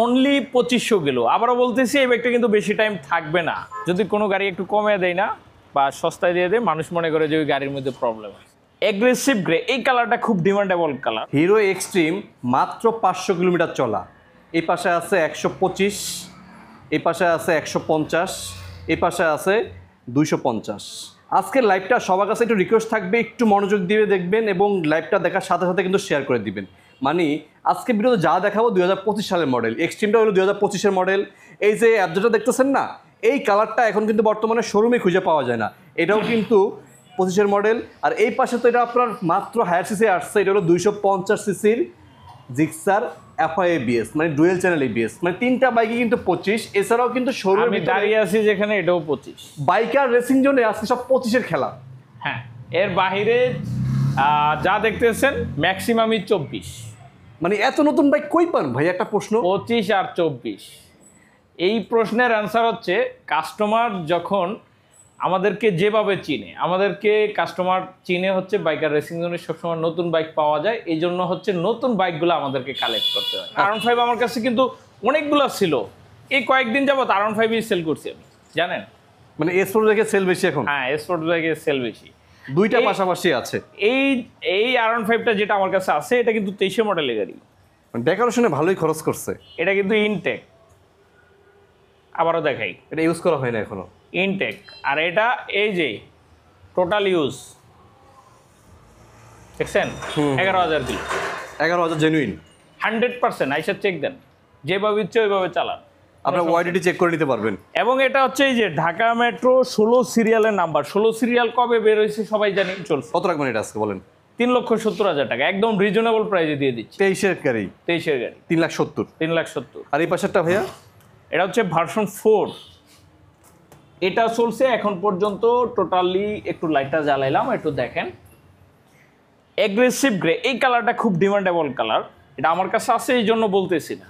Only 2500 kilo. আবারও বলতেছি এই বাইকটা কিন্তু বেশি টাইম থাকবে না, যদি কোনো গাড়ি একটু কমে দেয় না বা সস্তায় দিয়ে দেয়, মানুষ মনে করে যে ওই গাড়ির মধ্যে প্রবলেম আছে। অ্যাগ্রেসিভ গ্রে, এই কালারটা খুব ডিমান্ডেবল কালার। হিরো এক্সট্রিম মাত্র 500 কিলোমিটার চলা। এই পাশে আছে 125, এই পাশে আছে 150, এই পাশে আছে 250। আজকের লাইভটা সবার কাছে একটু রিকোয়েস্ট থাকবে, একটু মনোযোগ দিয়ে দেখবেন এবং লাইভটা দেখার সাথে সাথে কিন্তু শেয়ার করে দিবেন। মানে আজকে ভিডিওতে যা দেখাবো 2025 সালের মডেল, এক্সট্রিমটা হলো 2025-এর মডেল। এই যে অ্যাবজেটটা দেখতেছেন না, এই কালারটা এখন কিন্তু বর্তমানে শোরুমে খুঁজে পাওয়া যায় না, এটাও কিন্তু 25-এর মডেল। আর এই পাশে তো এটা আপনার মাত্র হায়ার সিসি আসছে, এটা হলো 250 সিসির জিক্সার FI-ABS, মানে ডুয়েল চ্যানেল ABS, মানে তিনটা বাইকে কিন্তু 25। এছাড়াও কিন্তু শোরুমে আমি দাঁড়িয়ে আছি যেখানে, এটাও 25। বাইকার রেসিং জোনে আজকে সব 25-এর খেলা। হ্যাঁ, এর বাহিরে যা দেখতেছেন ম্যাক্সিমামই 24। মানে এত নতুন বাইক কই পান ভাই? একটা প্রশ্ন। 25 আর 24, এই প্রশ্নের অ্যান্সার হচ্ছে কাস্টমার যখন আমাদেরকে যেভাবে চিনে, আমাদেরকে কাস্টমার চিনে হচ্ছে বাইকার রেসিং জোনে সবসময় নতুন বাইক পাওয়া যায়, এই জন্য হচ্ছে নতুন বাইকগুলো আমাদেরকে কালেক্ট করতে হয়। R15 আমার কাছে কিন্তু অনেকগুলো ছিল, এই কয়েকদিন যাবত R15 সেল করছি আমি, জানেন? মানে S4 থেকে সেল বেশি এখন? হ্যাঁ, S4 থেকে সেল বেশি, দুইটা পাশাপাশি আছে। এই R15টা যেটা আমার কাছে আছে, এটা কিন্তু 23 মডেলের গাড়ি। ডেকোরেশনে ভালোই খরচ করছে। এটা কিন্তু ইনটেক, আবারও দেখাই, এটা ইউজ করা হয় না এখনো। ইনটেক। আর এটা এই যে টোটাল ইউজ দেখছেন, 11,000 কিলো। 11,000 জেনুইন 100%। আইসা চেক দেন, যেভাবে ইচ্ছে ওইভাবে চালান, আপনার ওয়াইডিটি চেক করে নিতে পারবেন। এবং এটা হচ্ছে এই যে ঢাকা মেট্রো 16 সিরিয়ালের নাম্বার। 16 সিরিয়াল কবে বের হয়েছে সবাই জানি, চলছে। কত রাখবেন এটা আজকে বলেন? 3,70,000 টাকা, একদম রিজনেবল প্রাইসে দিয়ে দিচ্ছি। 23-এর গাড়ি, 23-এর গাড়ি 3,70,000। 3,70,000। আর এই পাশেরটা ভাইয়া? এটা হচ্ছে ভার্সন 4, এটা চলছে এখন পর্যন্ত টোটালি। একটু লাইটটা জ্বালাইলাম, একটু দেখেন। অ্যাগ্রেসিভ গ্রে, এই কালারটা খুব ডিমান্ডেবল কালার। এটা আমার কাছে আছে এই জন্য বলতেছি না,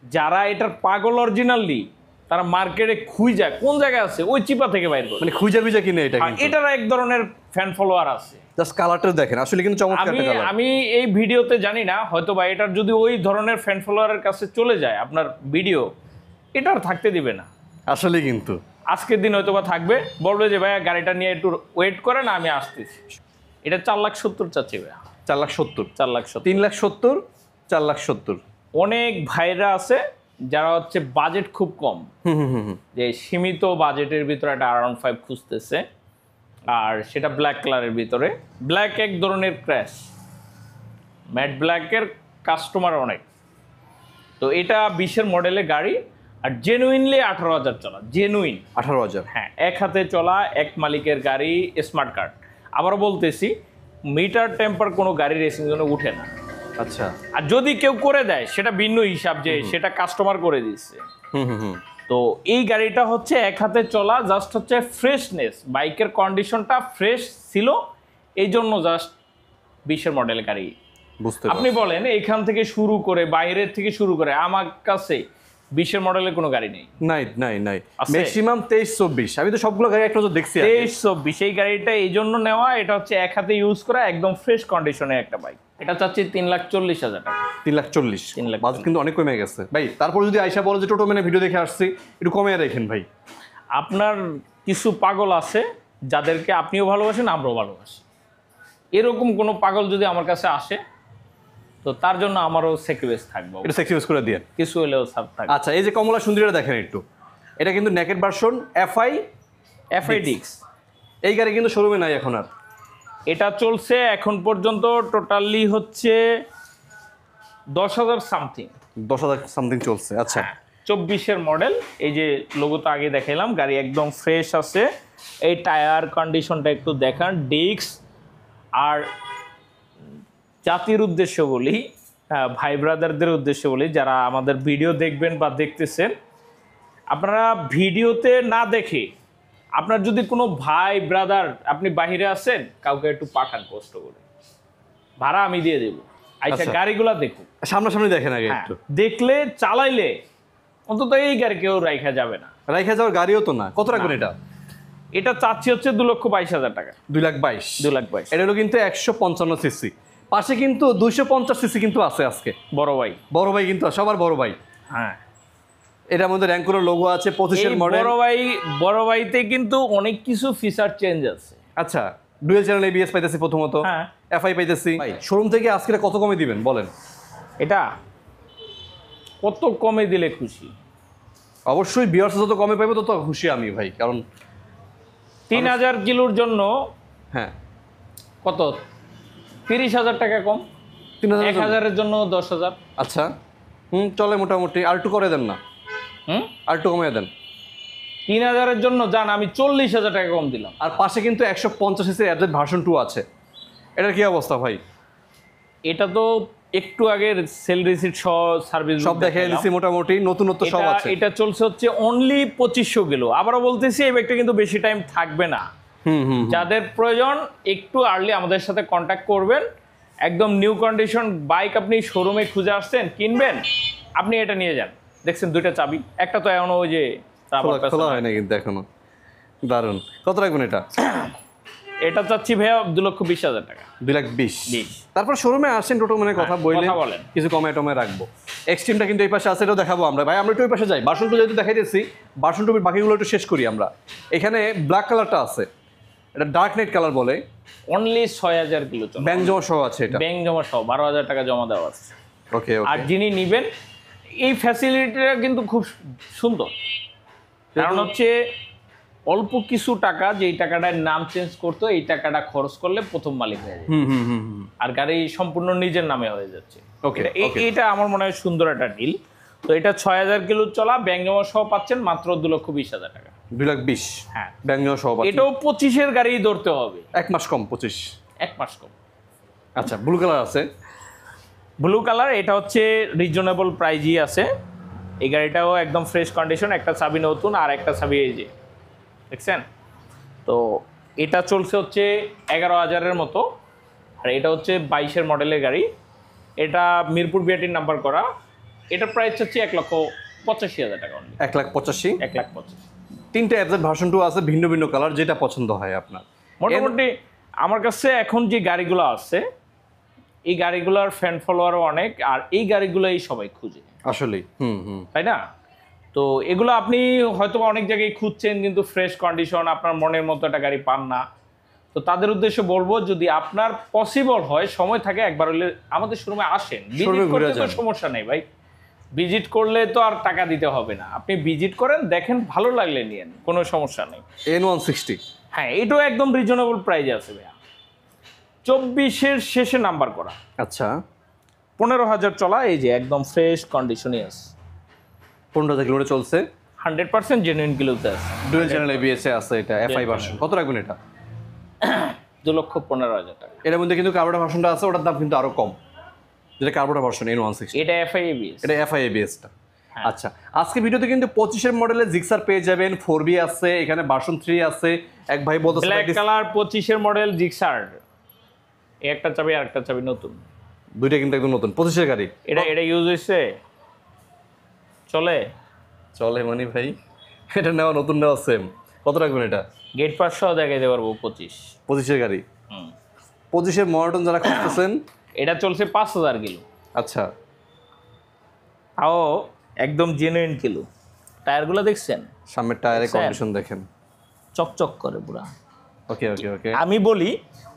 যারা এটার পাগল অরিজিনালি তারা মার্কেটে খুঁজে কোন জায়গায় আছে ওই চিপা থেকে বাইর করে, মানে খুঁজে খুঁজে কিনে এটা কিন্তু। এটার এক ধরনের ফ্যান ফলোয়ার আছে। জাস্ট কালারটা দেখেন, আসলে কিন্তু চমৎকার একটা কালার। আমি এই ভিডিওতে জানি না, হয়তো বা এটার যদি ওই ধরনের ফ্যান ফলোয়ারের কাছে চলে যায় আপনার ভিডিও, এটার থাকতে দিবে না। আসলে কিন্তু আজকের দিন হয়তো বা থাকবে, বলবে যে ভাইয়া গাড়িটা নিয়ে একটু ওয়েট করেন, আমি আসতেছি। এটা 4,70,000 চাচ্ছি ভাইয়া। 4,70,000, 4,70,000, 3,70,000, 4,70,000। অনেক ভাইরা আছে যারা হচ্ছে বাজেট খুব কম, যে সীমিত বাজেটের ভিতরে একটা R15 খুঁজতেছে, আর সেটা ব্ল্যাক কালারের ভিতরে। ব্ল্যাক এক ধরনের ক্র্যাশ, ম্যাট ব্ল্যাকের কাস্টমার অনেক। তো এটা 20-এর মডেলের গাড়ি, আর জেনুইনলি 18,000 চলা, জেনুইন 18,000। হ্যাঁ, এক হাতে চলা, এক মালিকের গাড়ি, স্মার্ট কার্ড। আবারও বলতেছি, মিটার টেম্পার কোনো গাড়ি রেসিং জোনে উঠে না। আচ্ছা, আর যদি কেউ করে দেয় সেটা ভিন্ন হিসাব, যে সেটা কাস্টমার করে দিচ্ছে। তো এই গাড়িটা হচ্ছে এক হাতে চলা, জাস্ট হচ্ছে ফ্রেশনেস, বাইকের কন্ডিশনটা ফ্রেশ ছিল, এই জন্য জাস্ট 20-এর মডেলের গাড়ি। বুঝতে আপনি বলেন এইখান থেকে শুরু করে, বাইরের থেকে শুরু করে, আমার কাছে 20-এর মডেলের কোনো গাড়ি নেই। নাই ম্যাক্সিমাম 23-24। আমি তো সবগুলো গাড়ি একটা নজর দেখছি। 23-24 এই গাড়িটা এই জন্য নেওয়া, এটা হচ্ছে এক হাতে ইউজ করা, একদম ফ্রেশ কন্ডিশনের একটা বাইক। এটা চাচ্ছি 3,40,000 টাকা। 3,40,000 3,40,000 বাজেট কিন্তু অনেক কমে গেছে ভাই। তারপর যদি আয়শা বলে যে টোটো মেনে ভিডিও দেখে আসছি, একটু কমে রাখেন ভাই। আপনার কিছু পাগল আছে যাদেরকে আপনিও ভালোবাসেন, আমরাও ভালোবাসি। এরকম কোনো পাগল যদি আমার কাছে আসে, তো তার জন্য আমারও স্যাক্রিফাইস থাকবে, এটা স্যাক্রিফাইস করে দিয়ে কিছু হলেও সাপ থাকবে। আচ্ছা, এই যে কমলা সুন্দরীটা দেখেন একটু, এটা কিন্তু নেকেড ভার্সন FI-DIX। এই গাড়ি কিন্তু শোরুমে নাই এখন আর। এটা চলছে এখন পর্যন্ত টোটালি হচ্ছে 10,000 সামথিং। 10,000 সামথিং চলছে। আচ্ছা, 24-এর মডেল। এই যে লোগো তো আগে দেখাইলাম, গাড়ি একদম ফ্রেশ আছে। এই টায়ার কন্ডিশনটা একটু দেখান, ডিস্ক। আর জাতির উদ্দেশ্য বলি, ভাই ব্রাদারদের উদ্দেশ্য বলি, যারা আমাদের ভিডিও দেখবেন বা দেখতেছেন, আপনারা ভিডিওতে না দেখে, আপনার যদি কোনো ভাই ব্রাদার, আপনি বাহিরে আছেন, কাউকে একটু পাঠান কষ্ট করে, ভাড়া আমি দিয়ে দেবো, আচ্ছা গাড়িগুলা দেখুন, সামনাসামনি দেখেন আগে একটু। দেখলে চালাইলে অন্তত এই গাড়ি কেউ রাইখা যাবে না। রাইখা যাওয়ার গাড়িও তো না। কত রাখবেন এটা? এটা চাচ্ছি হচ্ছে 2,22,000 টাকা। 2,22,000। 2,22,000। এটা হলো কিন্তু 155 সিসি। পাশে কিন্তু 250 সিসি কিন্তু আছে আজকে। বড় ভাই কিন্তু সবার বড় ভাই হ্যাঁ, এটার মধ্যে র্যাঙ্কোর লোগো আছে, 25-এর মডেল। বড় ভাইতে কিন্তু অনেক কিছু ফিচার চেঞ্জ আছে। আচ্ছা, ডুয়েল চ্যানেল এবিএস পাইতেছি প্রথমত, হ্যাঁ। এফআই পাইতেছি। ভাই শোরুম থেকে আজকে কত কমে দিবেন বলেন? এটা কত কমে দিলে খুশি? অবশ্যই ভিউয়ার্স যত কমে পাইবো তত খুশি আমি ভাই, কারণ 3000 কিলোর জন্য হ্যাঁ কত 30,000 টাকা কম, 3000 1000-এর জন্য 10,000। আচ্ছা, চলে মোটামুটি। আর একটু করে দেন না, আর একটু কমিয়ে দেন। 3000-এর জন্য যান, আমি 40,000 টাকা কম দিলাম। আর পাশে কিন্তু 150 সিসির অ্যাবজেট ভার্সন 2 আছে, এটার কি অবস্থা ভাই? এটা তো একটু আগের সেল রিসিট সহ সার্ভিস সব দেখাই দিছি, মোটামুটি নতুনত্ব সব আছে। এটা চলছে হচ্ছে অনলি 2500 কিলো। আবারও বলতেছি এই ব্যাগটা কিন্তু বেশি টাইম থাকবে না। যাদের প্রয়োজন একটু আর্লি আমাদের সাথে কন্ট্যাক্ট করবেন। একদম নিউ কন্ডিশন বাইক আপনি শোরুমে খুঁজে আসছেন, কিনবেন, আপনি এটা নিয়ে যান। দেখছেন দুইটা চাবি, একটা তো এখনো ওই যে খোলা হয় না কিন্তু এখনো। দারুন। কত রাখবেন এটা? এটা চাচ্ছি ভাইয়া 2,20,000 টাকা। 2,20,000। তারপর শোরুমে আসেন, টোটো মানে কথা বলেন, কিছু কমে টমে রাখবো। এক্সট্রিমটা কিন্তু এই পাশে আছে, এটাও দেখাবো আমরা। ভাই আমরা একটু ওই পাশে যাই, ভার্সন 2 যেহেতু দেখাইতেছি, ভার্সন 2 বাকিগুলো একটু শেষ করি আমরা। এখানে ব্ল্যাক কালারটা আছে, এটা ডার্ক নেট কালার বলে। অনলি 6,000 কিলো চলে, ব্যাংক জমা সহ আছে এটা। ব্যাংক জমা সহ 12,000 টাকা জমা দেওয়া আছে। ওকে আর যিনি নিবেন এই ফ্যাসিলিটিটা কিন্তু খুব সুন্দর, কারণ হচ্ছে অল্প কিছু টাকা, যেই টাকাটার নাম চেঞ্জ করতো এই টাকাটা খরচ করলে প্রথম মালিক হয়ে যায়, আর গাড়ি সম্পূর্ণ নিজের নামে হয়ে যাচ্ছে। এটা আমার মনে হয় সুন্দর একটা ডিল। তো এটা 6,000 কিলো চলা, ব্যাংক জমা সহ পাচ্ছেন মাত্র 2,20,000 টাকা। 2,20,000, হ্যাঁ, ব্যাংক জমা সহ। এটাও 25-এর গাড়ি ধরতে হবে, 1 মাস কম, 25, 1 মাস কম। আচ্ছা, ব্লু কালার আছে, ব্লু কালার, এটা হচ্ছে রিজনেবল প্রাইজই আছে। এই গাড়িটাও একদম ফ্রেশ কন্ডিশন, একটা চাবি নতুন আর একটা চাবি এই যে দেখছেন। তো এটা চলছে হচ্ছে 11,000-এর মতো, আর এটা হচ্ছে 22-এর মডেলের গাড়ি। এটা মিরপুর বিআরটির নাম্বার করা। এটা প্রাইস হচ্ছে 1,85,000 টাকা। 1,85,000। 1,85,000। 3টে অ্যাবজেট ভার্সন 2 আছে, ভিন্ন ভিন্ন কালার, যেটা পছন্দ হয় আপনার। মোটামুটি আমার কাছে এখন যে গাড়িগুলো আছে এই গাড়িগুলোর ফ্যান ফলোয়ারও অনেক, আর এই গাড়িগুলোই সবাই খুঁজে আসলেই। তাই না? তো এগুলো আপনি হয়তো অনেক জায়গায় খুঁজছেন, কিন্তু ফ্রেশ কন্ডিশন আপনার মনের মতো একটা গাড়ি পান না। তো তাদের উদ্দেশ্যে বলবো, যদি আপনার পসিবল হয়, সময় থাকে, একবার হলে আমাদের শোরুমে আসেন। ভিজিট করতে তো সমস্যা নেই ভাই, ভিজিট করলে তো আর টাকা দিতে হবে না। আপনি ভিজিট করেন, দেখেন, ভালো লাগলে নিয়েন, কোনো সমস্যা নেই। N160, হ্যাঁ, এটাও একদম রিজনেবল প্রাইজে আছে ভাইয়া। 24-এর শেষে নাম্বার করা। আচ্ছা, 15,000 চলা, এই যে একদম ফ্রেশ কন্ডিশনে আছে। 15,000 কিলোমিটার চলছে, 100% জেনুইন কিলোতে আছে। ডুয়েল চ্যানেল এবিএস এ আছে, এটা এফআই ভার্সন। কত রাখবেন এটা? 2,15,000 টাকা। এর মধ্যে কিন্তু কার্বোরেটর ভার্সনটা আছে, ওটার দাম কিন্তু আরো কম, যেটা কার্বোরেটর ভার্সন N160। এটা এফআই এবিএস, এটা এফআই এবিএসটা। আচ্ছা, আজকে ভিডিওতে কিন্তু 25-এর মডেলের জিক্সার পেয়ে যাবেন, 4B আছে, এখানে ভার্সন 3 আছে। এক ভাই বলতেছে ব্ল্যাক কালার 25-এর মডেল জিক্সার, একটা চাবি আর একটা চাবি নতুন, দুইটা কিন্তু একদম নতুন 25-এর গাড়ি। এটা ইউজ হইছে, চলে মানে ভাই, এটা নেওয়া নতুন নেওয়া সেম। কত রাখবেন এটা? গেট পাস সহ দেখাইতে পারবো। 25-এর গাড়ি, 25-এর মডেল যারা খুঁজতেছেন। এটা চলছে 5,000 কিলো। আচ্ছা, তাও একদম জেনুইন কিলো। টায়ারগুলো দেখছেন? সামনের টায়ারের কন্ডিশন দেখেন, চকচক করে পুরা। ওকে ওকে ওকে। আমি বলি,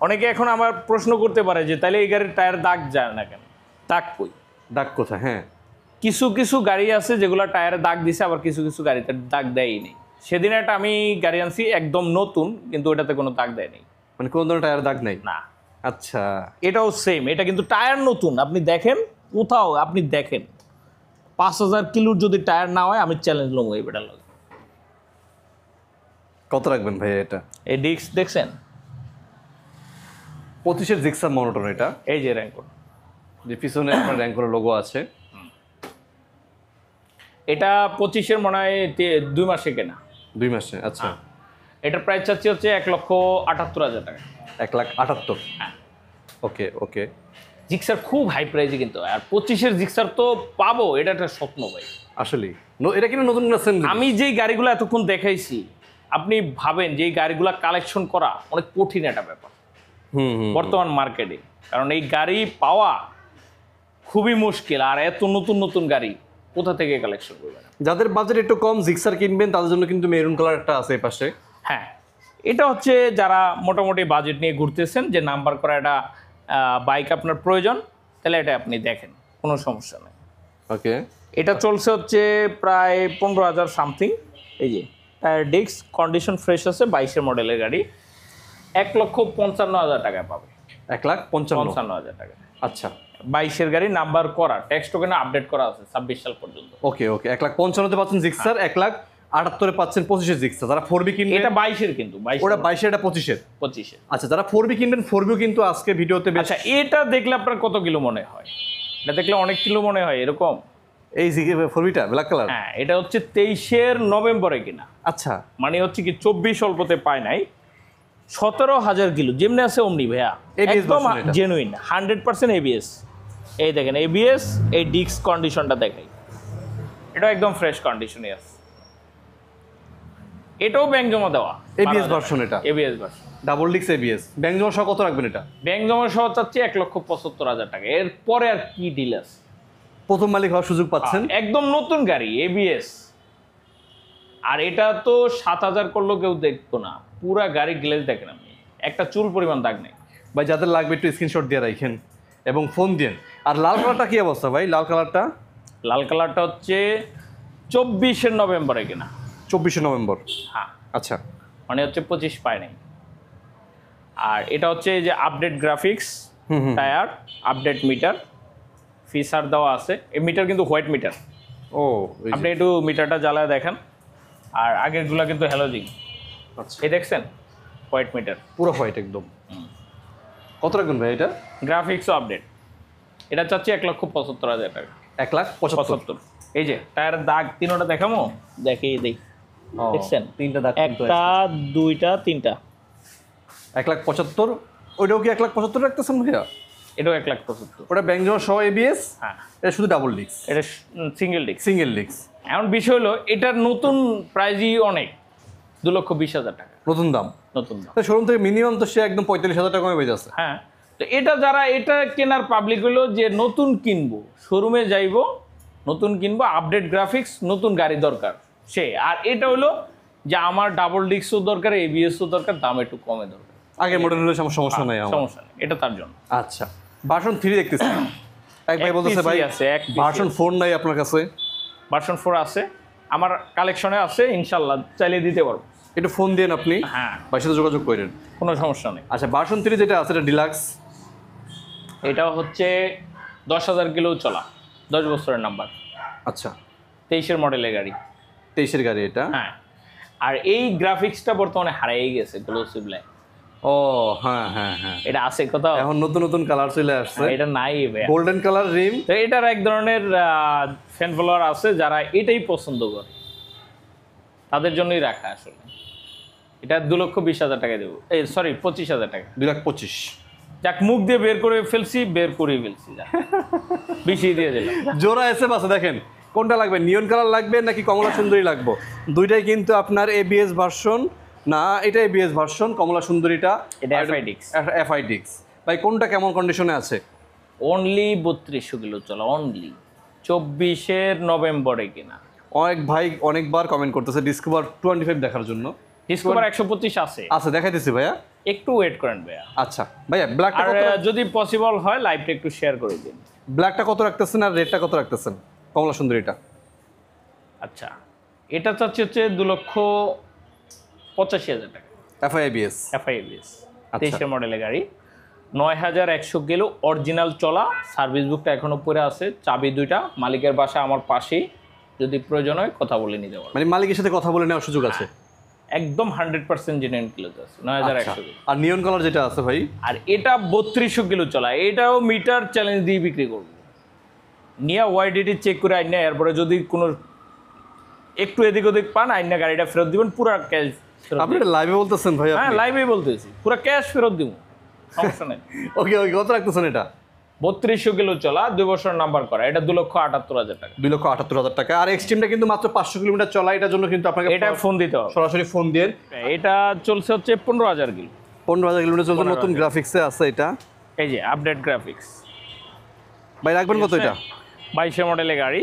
অনেকে এখন আমার প্রশ্ন করতে পারে যে তাহলে এই গাড়ির টায়ার দাগ যায় না কেন? দাগ কই? দাগ কোথায়? হ্যাঁ, কিছু কিছু গাড়ি আছে যেগুলো টায়ারে দাগ দিছে, আবার কিছু কিছু গাড়িতে দাগ দেয়ই নেই। সেদিন একটা আমি গাড়ি আনছি একদম নতুন, কিন্তু ওটাতে কোনো দাগ দেয় নেই। মানে কোন ধরনের টায়ার দাগ নাই? না। আচ্ছা, এটাও সেম, এটা কিন্তু টায়ার নতুন। আপনি দেখেন, কোথাও আপনি দেখেন 5,000 কিলোর যদি টায়ার না হয়, আমি চ্যালেঞ্জ লম এই বেটার লাগে। কত রাখবেন ভাই এটা? এই ডিস্ক দেখছেন? 25-এর জিক্সার মনোটন এটা, এই যে র্যাঙ্কোর, যে পিছনে আপনার র্যাঙ্কোর লোগো আছে। এটা 25-এর মনে হয় 2 মাসে কেনা। 2 মাসে? আচ্ছা, এটার প্রাইস চাচ্ছি হচ্ছে 1,78,000 টাকা। 1,78,000। হ্যাঁ, ওকে ওকে। জিক্সার খুব হাই প্রাইসে কিন্তু, আর 25-এর জিক্সার তো পাবো, এটা একটা স্বপ্ন ভাই। আসলে এটা কিনা নতুন আছেন? আমি যেই গাড়িগুলো এতক্ষণ দেখাইছি, আপনি ভাবেন যে এই গাড়িগুলো কালেকশন করা অনেক কঠিন একটা ব্যাপার বর্তমান মার্কেটে, কারণ এই গাড়ি পাওয়া খুবই মুশকিল। আর এত নতুন নতুন গাড়ি কোথা থেকে কালেকশন করবেন। যাদের বাজেট একটু কম জিক্সার কিনবেন তাদের জন্য কিন্তু মেরুন কালার একটা আছে এই পাশে। হ্যাঁ, এটা হচ্ছে যারা মোটামুটি বাজেট নিয়ে ঘুরতেছেন, যে নাম্বার করা একটা বাইক আপনার প্রয়োজন, তাহলে এটা আপনি দেখেন, কোনো সমস্যা নেই। ওকে, এটা চলছে হচ্ছে প্রায় 15,000 সামথিং। এই যে টায়ার ডিস্ক কন্ডিশন ফ্রেশ আছে, 22-এর মডেলের গাড়ি, 1,55,000 টাকায় পাবে। 1,55,000 টাকা। আচ্ছা, 22-এর গাড়ি, নাম্বার করা, ট্যাক্স টোকেনে আপডেট করা আছে 26 সাল পর্যন্ত। ওকে ওকে, 1,55,000 পাচ্ছেন জিক্সার, 1,78,000 পাচ্ছেন 25-এর জিক্সার। যারা 4B কিনবেন, এটা 22-এর কিন্তু, ওটা 22-এর, এটা 25-এর। 25-এর। আচ্ছা, যারা 4B কিনবেন, 4B কিন্তু আজকে ভিডিওতে আচ্ছা, এটা দেখলে আপনার কত কিলো মনে হয়? এটা দেখলে অনেক কিলো মনে হয় এরকম। এই 4Bটা ব্ল্যাক কালার। হ্যাঁ, এটা হচ্ছে 23-এর নভেম্বরে কিনা। আচ্ছা, মানে হচ্ছে কি 24 অল্পতে পায় নাই, 17,000 কিলো যেমনি আছে অমনি ভাইয়া, ABS একদম version এটা। Genuine 100% ABS. এই দেখেন এবিএস, এই ডিস্ক কন্ডিশনটা দেখাই, এটা একদম ফ্রেশ কন্ডিশনে আছে। এটাও ব্যাংক জমা দেওয়া, ABS ভার্সন এটা, ABS version, double disc ABS। Bank জমা সহ কত রাখবেন এটা? ব্যাংক জমা সহ চাচ্ছি 1,75,000 টাকা। এরপরে আর কি ডিল আছে? প্রথম মালিক হওয়ার সুযোগ পাচ্ছেন। একদম নতুন গাড়ি, এবিএস। আর এটা তো 7,000 করলেও কেউ দেখতো না, পুরা গাড়ি গ্লেজ দেখেন আপনি, একটা চুল পরিমাণ দাগ নেই। ভাই যাদের লাগবে একটু স্ক্রিনশট দিয়ে রাখেন এবং ফোন দিন। আর লাল কালারটা কি অবস্থা ভাই? লাল কালারটা, লাল কালারটা হচ্ছে 24-এর নভেম্বরে কিনা। 24শে নভেম্বর। হ্যাঁ, আচ্ছা, মানে হচ্ছে 25 পায় নাই। আর এটা হচ্ছে যে update graphics, tyre, update meter, feature দেওয়া আছে। এই মিটার কিন্তু হোয়াইট মিটার। ও, আপনি একটু মিটারটা জ্বালায় দেখেন। আর আগেরগুলা কিন্তু হ্যালোজিন। আচ্ছা, এই দেখছেন হোয়াইট মিটার, পুরো হোয়াইট একদম। কত রাখবেন ভাই এটা? গ্রাফিক্সও আপডেট। এটা চাচ্ছি 1,75,000 টাকা। 1,75,000। এই যে টায়ারের দাগ তিনোটা দেখামো, দেখেই দেই, দেখছেন? তিনটা দাগ, একটা, দুইটা, তিনটা। 1,75,000। ওইটাও কি 1,75,000 রাখতেছেন ভাইয়া? এটাও 1,75,000। ওটা ব্যাংক জমা সহ ABS, হ্যাঁ, এটা শুধু ডাবল ডিস্ক, এটা সিঙ্গেল ডিস্ক। Single disc. এমন বিষয় হলো এটার নতুন প্রাইজই অনেক, 2,20,000 টাকা নতুন দাম। নতুন দাম। শোরুম থেকে মিনিমাম তো সে একদম 45,000 টাকা কমে বেঁচে আছে। হ্যাঁ, তো এটা যারা এটা কেনার পাবলিক হলো যে নতুন কিনবো, শোরুমে যাইবো, নতুন কিনবো, আপডেট গ্রাফিক্স, নতুন গাড়ি দরকার সে। আর এটা হলো যে আমার ডাবল ডিস্কও দরকার, ABSও দরকার, দাম একটু কমে দরকার। আগের মডেল হলে সমস্যা নাই আমার। সমস্যা নেই, এটা তার জন্য। আচ্ছা, ভার্সন 3 দেখতেছি। এক ভাই এক বলতেছে PC ভাই আছে, এক PC ভার্সন 4 নাই আপনার কাছে? ভার্সন 4 আছে আমার কালেকশনে, আছে, ইনশাল্লাহ চাইলে দিতে পারবো। একটু ফোন দেন আপনি, হ্যাঁ, ভাইয়ের সাথে যোগাযোগ করেন। কোনো সমস্যা নেই। আচ্ছা, ভার্সন 3 যেটা আছে এটা ডিলাক্স। এটা হচ্ছে 10,000 কিলো চলা, 10 বছরের নাম্বার, আচ্ছা, 23-এর মডেলের গাড়ি। 23-এর গাড়ি এটা। হ্যাঁ, আর এই গ্রাফিক্সটা বর্তমানে হারিয়ে গেছে, গ্লোসি ব্ল্যাক। ও হ্যাঁ হ্যাঁ হ্যাঁ, এটা আছে কোথাও? এখন নতুন নতুন কালার চলে আসছে। এটা নাই ভাই। গোল্ডেন কালার রিম। তো এটার এক ধরনের ফ্যান ফলোয়ার আছে যারা এটাই পছন্দ করে, তাদের জন্যই রাখা আসলে। এটা 2,20,000 টাকা দেবো, এই সরি 25,000 টাকা। 2,25,000। যাক, মুখ দিয়ে বের করে ফেলছি, যাক। বেশি দিয়ে দিলাম। জোড়া এসে আছে, দেখেন কোনটা লাগবে, নিয়ন কালার লাগবে নাকি কমলা সুন্দরী লাগবে? দুইটাই কিন্তু আপনার ABS ভার্সন না, এটা ABS ভার্সন, কমলা সুন্দরীটা এটা FIDX। FIDX। ভাই কোনটা কেমন কন্ডিশনে আছে? অনলি 3200 কিলো চলা, অনলি 24-এর নভেম্বরে কিনা। অনেক ভাই অনেকবার কমেন্ট করতেছে ডিসকভার 25 দেখার জন্য। ডিসকভার 125 আছে, আচ্ছা দেখাইতেছি ভাইয়া, একটু ওয়েট করেন ভাইয়া। আচ্ছা ভাইয়া, ব্ল্যাকটা আর কত? যদি পসিবল হয় লাইভটা একটু শেয়ার করে দিন। ব্ল্যাকটা কত রাখতেছেন আর রেডটা কত রাখতেছেন কমলা সুন্দরীটা? আচ্ছা, এটা চাচ্ছে হচ্ছে 2,85,000 টাকা। FIABS। FIABS, আচ্ছা। 23-এর মডেলের গাড়ি, 9,100 কিলো অরিজিনাল চলা, সার্ভিস বুকটা এখনো পড়ে আছে, চাবি দুইটা, মালিকের বাসা আমার পাশেই, যদি প্রয়োজন হয় কথা বলে নিতে পারবো। মানে মালিকের সাথে কথা বলে নেওয়ার সুযোগ আছে? একদম 100% জেনুইন কিলো আছে, 9,100 কিলো। আর নিয়ন কালার যেটা আছে ভাই? আর এটা 3200 কিলো চলা, এটাও মিটার চ্যালেঞ্জ দিয়ে বিক্রি করবো। নিয়ে ওয়াইডিটি চেক করে আইনা, এরপরে যদি কোনো একটু এদিক ওদিক পান আইনা গাড়িটা ফেরত দিবেন, পুরা ক্যাশ ফেরত। আপনি লাইভে বলতেছেন ভাই? হ্যাঁ, লাইভেই বলতেছি, পুরা ক্যাশ ফেরত দিব, সমস্যা নেই। ওকে ওকে, কত রাখতেছেন এটা? 3200 কিলো চলা, 2 বছর নাম্বার করা, এটা 2,78,000 টাকা। 2,78,000 টাকা। আর এক্সট্রিমটা কিন্তু মাত্র 500 কিলোমিটার চলা, এটার জন্য কিন্তু আপনাকে এটা ফোন দিতে হবে, সরাসরি ফোন দিয়ে। এটা চলছে হচ্ছে 15,000 কিলো। 15,000 কিলোমিটার চলছে, নতুন গ্রাফিক্সে আছে এটা। এই যে আপডেট গ্রাফিক্স। ভাই রাখবেন কত এটা? 22-এর মডেলের গাড়ি,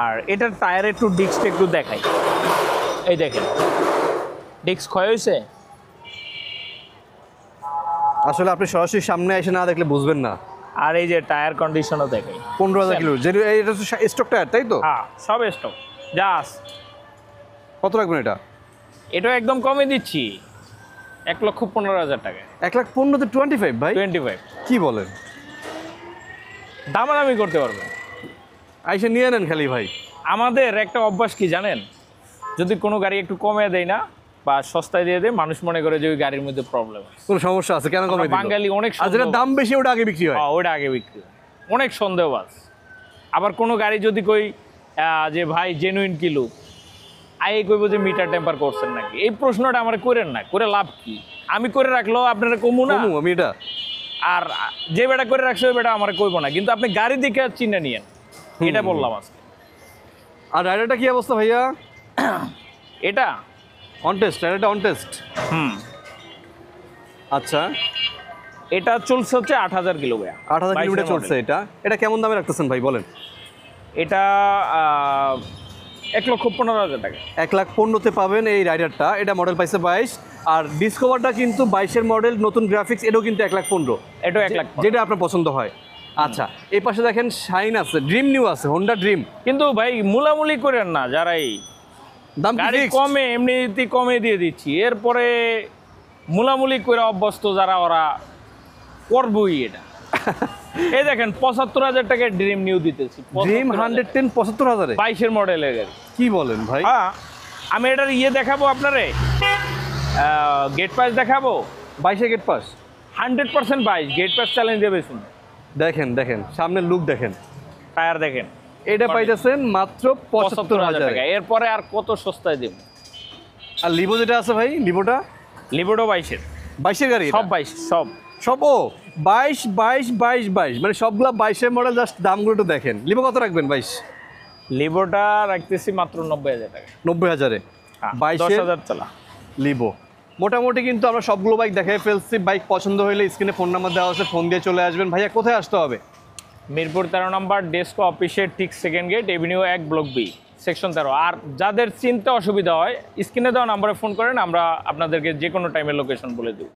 আর এটার টায়ারে একটু ডিস্কটা একটু দেখাই, এই দেখেন ডিস্ক ক্ষয় হয়েছে। আসলে আপনি সরাসরি সামনে এসে না দেখলে বুঝবেন না। আর এই যে টায়ার কন্ডিশনও দেখাই, 15,000 কিলো, যেটা এটা তো স্টক টায়ার, তাই তো? হ্যাঁ সব স্টক জাস। কত রাখবেন এটা? এটা একদম কমে দিচ্ছি, 1,15,000 টাকা। 1,15,000 তো 25 ভাই, 25 কি বলেন? দামাদামি করতে পারবেন। আইসে নিয়ে নেন খালি ভাই। আমাদের একটা অভ্যাস কি জানেন, যদি কোনো গাড়ি একটু কমে দেয় না বা সস্তায় দিয়ে দেয়, মানুষ মনে করে যে ওই গাড়ির মধ্যে প্রবলেম আছে। কোনো সমস্যা আছে কেন কমে দিল? বাঙালি অনেক আর যেটা দাম বেশি ওটা আগে বিক্রি হয়। ওটা আগে বিক্রি হয়, অনেক সন্দেহবাজ। আবার কোনো গাড়ি যদি কই যে ভাই জেনুইন কিলো, আই কইব যে মিটার টেম্পার করছেন নাকি, এই প্রশ্নটা আমার করেন না, করে লাভ কি? আমি করে রাখলেও আপনারা কমু না, আমি এটা আর যে বেটা করে রাখছে ওই বেটা আমার কইব না, কিন্তু আপনি গাড়ি দেখে চিনে নিয়েন, এটা বললাম আজকে। আর রাইডারটা কি অবস্থা ভাইয়া? এটা অন টেস্ট, রাইডারটা অন টেস্ট। আচ্ছা, এটা চলছে হচ্ছে 8,000 কিলো ভাইয়া, 8,000 কিলোমিটার 22 চলছে। model। এটা কেমন দামে রাখতেছেন ভাই বলেন? এটা 1,15,000 টাকা। 1,15,000-তে পাবেন এই রাইডারটা। এটা মডেল পাইছে 22, আর ডিসকভারটা কিন্তু 22-এর মডেল, নতুন গ্রাফিক্স, এটাও কিন্তু 1,15,000, এটাও 1,15,000। যেটা আপনার পছন্দ হয়। আচ্ছা, এই পাশে দেখেন শাইন আছে, ড্রিম নিউ আছে, হোন্ডা ড্রিম। কিন্তু ভাই মুলামুলি করেন না, যারাই দাম কি গাড়ি fixed? কমে এমনিতে কমে দিয়ে দিচ্ছি, এরপরে মুলামুলি করে অভ্যস্ত যারা ওরা করবই এটা। এই দেখেন 75,000 টাকা ড্রিম নিউ দিতেছি, ড্রিম 110 75,000-এ? 22-এর মডেলের গাড়ি। কি বলেন ভাই? হ্যাঁ, আমি এটার দেখাবো আপনারে, গেট পাস দেখাবো। 22-এ gate pass? 100% 22 gate pass challenge দেবে শুনে। দেখেন দেখেন সামনের লুক দেখেন, টায়ার দেখেন, এটা পাইতেছেন মাত্র 75,000 75,000-এ। টাকা। এরপরে আর কত সস্তায় দেব? আর লিভো যেটা আছে ভাই, লিভোটা লিবোডো 22-এর, 22-এর গাড়ি? সব 22, সব সব ও 22 22 22 22, মানে সবগুলা 22-এর মডেল। জাস্ট দামগুলো একটু দেখেন। লিভো কত রাখবেন? 22? লিবোটা রাখতেছি মাত্র 90,000 টাকা। 90,000-এ 22-এর 10,000 চলা লিভো। মোটামুটি কিন্তু আমরা সবগুলো বাইক দেখাই ফেলছি। বাইক পছন্দ হলে স্ক্রিনে ফোন নাম্বার দেওয়া আছে, ফোন দিয়ে চলে আসবেন। ভাইয়া কোথায় আসতে হবে? মিরপুর 13 নম্বর ডেস্কো অফিসের ঠিক second gate, avenue 1, block B, section 13। আর যাদের চিনতে অসুবিধা হয়, স্ক্রিনে দেওয়া নাম্বারে ফোন করেন, আমরা আপনাদেরকে যে কোনো টাইমে লোকেশন বলে দেব।